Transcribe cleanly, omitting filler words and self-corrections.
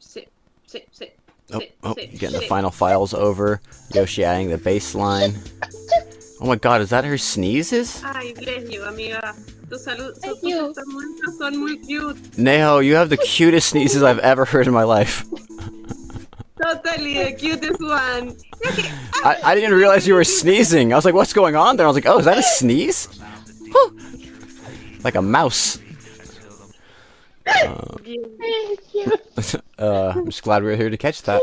Sit, sit, sit. Getting the final files over. Yoshi adding the bass line. Oh my god, is that her sneezes? Ay, bless you, amiga. Tu salud, Thank tus you. muestras son muy cute. Neho, you have the cutest sneezes I've ever heard in my life. Totally the cutest one. I didn't realize you were sneezing. I was like, what's going on there? I was like, oh, is that a sneeze? Whew. Like a mouse. Thank you. I'm just glad we were here to catch that.